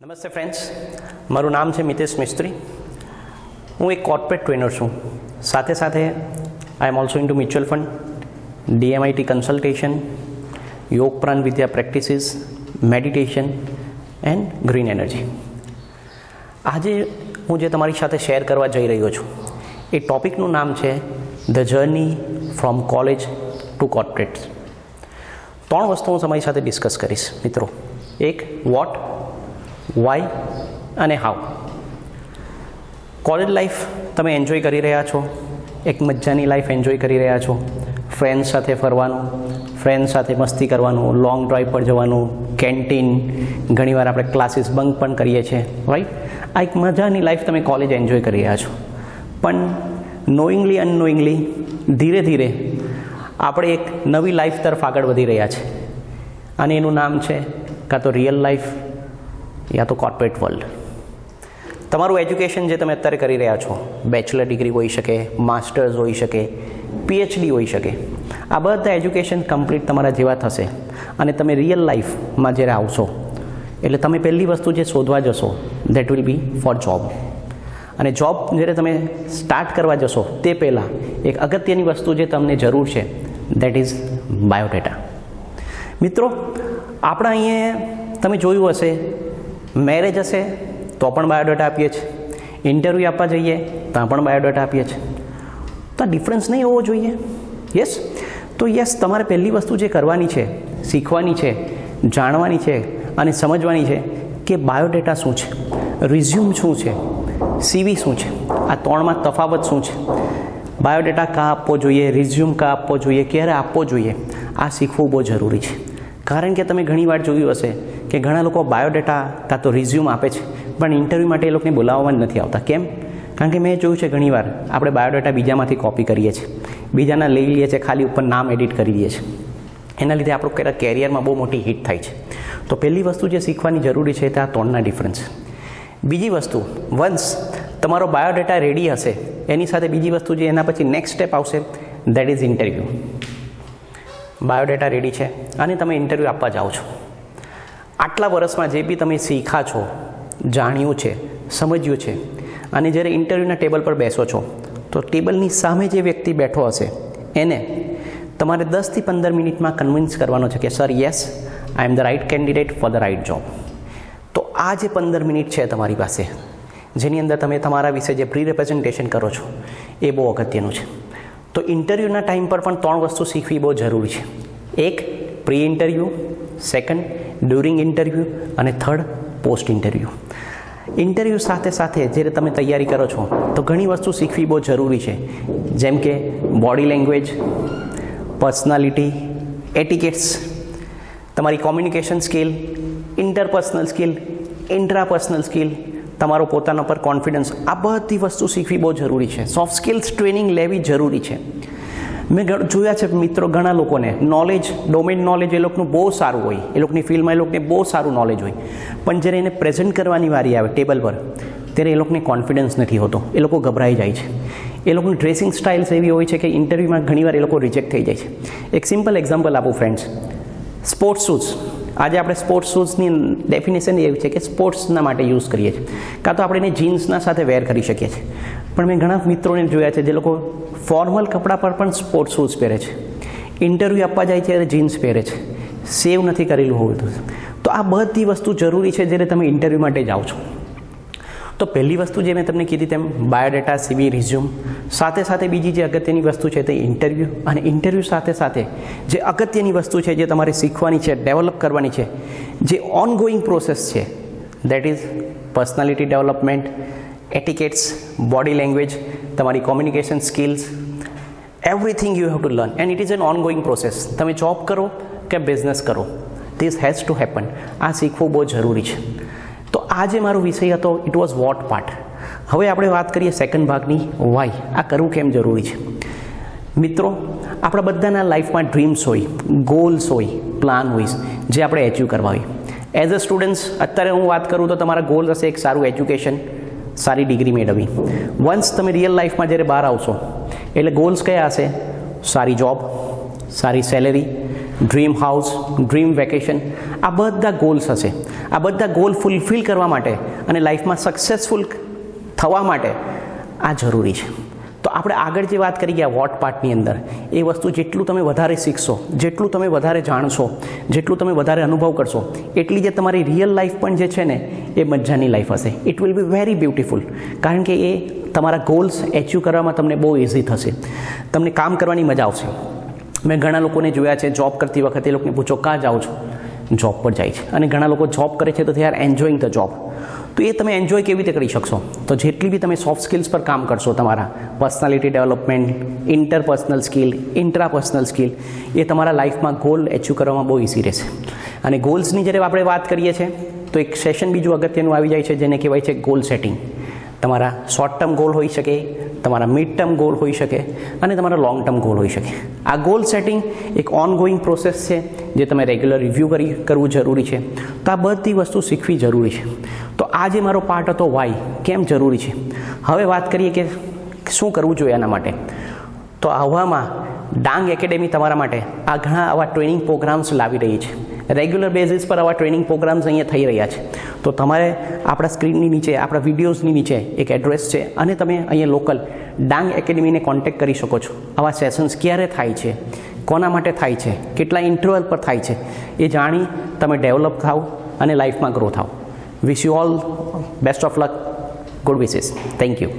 નમસ્તે ફ્રેન્ડ્સ, મારું નામ છે મિતેશ મિસ્ત્રી. હું એક કોર્પોરેટ ટ્રેનર છું. સાથે સાથે I am also into mutual fund, DMIT consultation, Yoga Prana Vidya practices, meditation and green energy. આજે હું જે તમારી સાથે શેર કરવા જઈ રહ્યો છું એ ટૉપિકનું નામ છે the journey from college to corporate. 3 વસ્તુ હું તમારી સાથે ડિસ્કસ કરીશ મિત્રો. એક, વોટ, વાય અને હાઉ. કોલેજ લાઈફ તમે એન્જોય કરી રહ્યા છો, એક મજાની લાઈફ એન્જોય કરી રહ્યા છો. ફ્રેન્ડ્સ સાથે ફરવાનું, ફ્રેન્ડ્સ સાથે મસ્તી કરવાનું, લોંગ ડ્રાઈવ પર જવાનું, કેન્ટીન, ઘણીવાર આપણે ક્લાસીસ બંક પણ કરીએ છીએ, રાઈટ. આ એક મજાની લાઈફ તમે કોલેજ એન્જોય કરી રહ્યા છો. પણ નોઈંગલી અનનોઈંગલી ધીરે ધીરે આપણે એક નવી લાઈફ તરફ આગળ વધી રહ્યા છે અને એનું નામ છે કાં તો રિયલ લાઈફ યા તો કોર્પોરેટ વર્લ્ડ. તમારું એજ્યુકેશન જે તમે અત્યારે કરી રહ્યા છો, બેચલર ડિગ્રી હોઈ શકે, માસ્ટર્સ હોઈ શકે, PhD હોઈ શકે, આ બધા એજ્યુકેશન કમ્પ્લીટ તમારા જેવા થશે અને તમે રિયલ લાઈફમાં જ્યારે આવશો એટલે તમે પહેલી વસ્તુ જે શોધવા જશો that will be for job. અને જોબ જ્યારે તમે સ્ટાર્ટ કરવા જશો તે પહેલાં એક અગત્યની વસ્તુ જે તમને જરૂર છે દેટ ઇઝ બાયોડેટા. મિત્રો, આપણા અહીંયા તમે જોયું હશે, મેરેજ હશે તો પણ બાયોડેટા આપીએ છીએ, ઇન્ટરવ્યૂ આપવા જઈએ ત્યાં પણ બાયોડેટા આપીએ છીએ. તો આ ડિફરન્સ નહીં હોવો જોઈએ. યસ, તો યસ, તમારે પહેલી વસ્તુ જે કરવાની છે, શીખવાની છે, જાણવાની છે અને સમજવાની છે કે બાયોડેટા શું છે, રિઝ્યુમ શું છે, CV શું છે, આ 3માં તફાવત શું છે, બાયોડેટા કાં આપવો જોઈએ, રિઝ્યુમ કાં આપવો જોઈએ, ક્યારે આપવો જોઈએ, આ શીખવું બહુ જરૂરી છે. કારણ કે તમે ઘણીવાર જોયું હશે કે ઘણા લોકો બાયોડેટા કાં તો રિઝ્યુમ આપે છે પણ ઇન્ટરવ્યૂ માટે એ લોકોને બોલાવવામાં જ નથી આવતા. કેમ? કારણ કે મેં જોયું છે ઘણીવાર આપણે બાયોડેટા બીજામાંથી કોપી કરીએ છીએ, બીજાના લઈ લઈએ છીએ, ખાલી ઉપર નામ એડિટ કરી દઈએ છીએ. એના લીધે આપણું કેરિયરમાં બહુ મોટી હિટ થાય છે. તો પહેલી વસ્તુ જે શીખવાની જરૂરી છે તે આ 3ના ડિફરન્સ. બીજી વસ્તુ, વન્સ તમારો બાયોડેટા રેડી હશે એની સાથે બીજી વસ્તુ જે એના પછી નેક્સ્ટ સ્ટેપ આવશે that is interview. Biodata ready છે અને તમે ઇન્ટરવ્યૂ આપવા જાઓ છો. આટલા વર્ષમાં જે બી તમે શીખા છો, જાણ્યું છે, સમજ્યું છે અને જ્યારે ઇન્ટરવ્યૂના ટેબલ પર બેસો છો તો ટેબલની સામે જે વ્યક્તિ બેઠો હશે એને તમારે 10 થી 15 મિનિટમાં કન્વિન્સ કરવાનો છે કે sir yes, I am the right candidate for the right job. તો આ જે 15 મિનિટ છે તમારી પાસે, જેની અંદર તમે તમારા વિશે જે પ્રી રિપ્રેઝન્ટેશન કરો છો એ બહુ અગત્યનું છે. તો ઇન્ટરવ્યૂના ટાઈમ પર પણ 3 વસ્તુ શીખવી બહુ જરૂરી છે. એક, pre interview, second, during interview અને થર્ડ, પોસ્ટ ઇન્ટરવ્યૂ. ઇન્ટરવ્યૂ સાથે સાથે જ્યારે તમે તૈયારી કરો છો તો ઘણી વસ્તુ શીખવી બહુ જરૂરી છે, જેમ કે બોડી લેંગ્વેજ, પર્સનાલિટી, એટિકેટ્સ, તમારી communication skill, interpersonal skill, intrapersonal skill, તમારો પોતાના પર કોન્ફિડન્સ, આ બધી વસ્તુ શીખવી બહુ જરૂરી છે. સોફ્ટ સ્કિલ્સ ટ્રેનિંગ લેવી જરૂરી છે. મેં જોયા છે મિત્રો, ઘણા લોકોને નોલેજ, ડોમેન નોલેજ એ લોકોનું બહુ સારું હોય, એ લોકોની ફિલ્ડમાં એ લોકોને બહુ સારું નોલેજ હોય, પણ જ્યારે એને પ્રેઝન્ટ કરવાની વારી આવે ટેબલ પર ત્યારે એ લોકોને કોન્ફિડન્સ નથી હોતો, એ લોકો ગભરાઈ જાય છે. એ લોકોની ડ્રેસિંગ સ્ટાઇલ્સ એવી હોય છે કે ઇન્ટરવ્યૂમાં ઘણીવાર એ લોકો રિજેક્ટ થઈ જાય છે. એક સિમ્પલ એક્ઝામ્પલ આપું ફ્રેન્ડ્સ, સ્પોર્ટ્સ શૂઝ. આજે આપણે સ્પોર્ટ્સ શૂઝની ડેફિનેશન એવી છે કે સ્પોર્ટ્સના માટે યુઝ કરીએ છીએ, કાં તો આપણે એને જીન્સના સાથે વેર કરી શકીએ છીએ. પણ મેં ઘણા મિત્રોને જોયા છે જે લોકો ફોર્મલ કપડા પર પણ સ્પોર્ટ્સ શૂઝ પહેરે છે, ઇન્ટરવ્યૂ આપવા જાય ત્યારે જીન્સ પહેરે છે, સેવ નથી કરેલું હોય તો આ બધી વસ્તુ જરૂરી છે જ્યારે તમે ઇન્ટરવ્યૂ માટે જાઓ છો. તો પહેલી વસ્તુ જે મેં તમને કીધી તેમ બાયોડેટા, CV, રિઝ્યુમ, સાથે સાથે બીજી જે અગત્યની વસ્તુ છે તે ઇન્ટરવ્યૂ. અને ઇન્ટરવ્યૂ સાથે સાથે જે અગત્યની વસ્તુ છે જે તમારે શીખવાની છે, ડેવલપ કરવાની છે, જે ઓનગોઈંગ પ્રોસેસ છે that is personality development, etiquettes, body language, તમારી communication skills, everything you have to learn and it is an ongoing process. તમે જોબ કરો કે બિઝનેસ કરો, ધીસ હેઝ ટુ હેપન. આ શીખવું બહુ જરૂરી છે. તો આ જે મારો વિષય હતો ઇટ વોઝ વોટ પાર્ટ. હવે આપણે વાત કરીએ સેકન્ડ ભાગની, વાય. આ કરવું કેમ જરૂરી છે. મિત્રો, આપણા બધાના લાઈફમાં ડ્રીમ્સ હોય, ગોલ્સ હોય, પ્લાન હોય જે આપણે એચીવ કરવા હોય. એઝ અ સ્ટુડન્ટ્સ અત્યારે હું વાત કરું તો તમારા ગોલ હશે એક સારું એજ્યુકેશન, સારી ડિગ્રી મેળવવી. વન્સ તમે રિયલ લાઈફમાં જ્યારે બહાર આવશો એટલે ગોલ્સ કયા હશે? સારી જોબ, સારી salary, dream house, dream vacation, આ બધા ગોલ્સ હશે. આ બધા ગોલ ફૂલફિલ કરવા માટે અને લાઈફમાં સક્સેસફુલ થવા માટે આ જરૂરી છે. તો આપણે આગળ જે વાત કરી ગયા વોટ પાર્ટની અંદર, એ વસ્તુ જેટલું તમે વધારે શીખશો, જેટલું તમે વધારે જાણશો, જેટલું તમે વધારે અનુભવ કરશો, એટલી જે તમારી રિયલ લાઈફ પણ જે છે ને એ મજાની લાઈફ હશે. It will be very beautiful. કારણ કે એ તમારા ગોલ્સ એચિવ કરવામાં તમને બહુ ઇઝી થશે. તમને કામ કરવાની મજા આવશે. મેં ઘણા લોકોને જોયા છે, જોબ કરતી વખતે એ લોકોને પૂછો કાં જાઓ છો, જોબ પર જાય છે. અને ઘણા લોકો જોબ કરે છે તો they are enjoying the job. તો એ તમે એન્જોય કેવી રીતે કરી શકશો? તો જેટલી બી તમે સોફ્ટ સ્કિલ્સ પર કામ કરશો, તમારા personality development, interpersonal skill, intrapersonal skill, એ તમારા લાઈફમાં ગોલ એચિવ કરવામાં બહુ ઇઝી રહેશે. અને ગોલ્સની જ્યારે આપણે વાત કરીએ છીએ તો એક સેશન બીજું અગત્યનું આવી જાય છે જેને કહેવાય છે ગોલ સેટિંગ. તમારા શોર્ટ ટર્મ ગોલ હોઈ શકે, તમારા મિડ ટર્મ ગોલ હોઈ શકે અને તમારા લોંગ ટર્મ ગોલ હોઈ શકે. આ ગોલ સેટિંગ એક ઓનગોઈંગ પ્રોસેસ છે જે તમે રેગ્યુલર રિવ્યૂ કરવું જરૂરી છે. તો આ બધી વસ્તુ શીખવી જરૂરી છે. તો આ જે મારો પાર્ટ હતો વાય, કેમ જરૂરી છે. હવે વાત કરીએ કે શું કરવું જોઈએ આના માટે. તો આવામાં ડાંગ એકેડેમી તમારા માટે આ ઘણા આવા ટ્રેનિંગ પ્રોગ્રામ્સ લાવી રહી છે. રેગ્યુલર બેઝિસ પર આવા ટ્રેનિંગ પ્રોગ્રામ્સ અહીંયા થઈ રહ્યા છે. તો તમારે આપણા સ્ક્રીનની નીચે, આપણા વિડીયોઝની નીચે એક એડ્રેસ છે અને તમે અહીંયા લોકલ ડાંગ એકેડેમીને કોન્ટેક્ટ કરી શકો છો. આવા સેશન્સ ક્યારે થાય છે, કોના માટે થાય છે, કેટલા ઇન્ટરવલ પર થાય છે, એ જાણી તમે ડેવલપ થાવ અને લાઈફમાં ગ્રો થાવ. Wish you all best of luck. Good wishes. Thank you.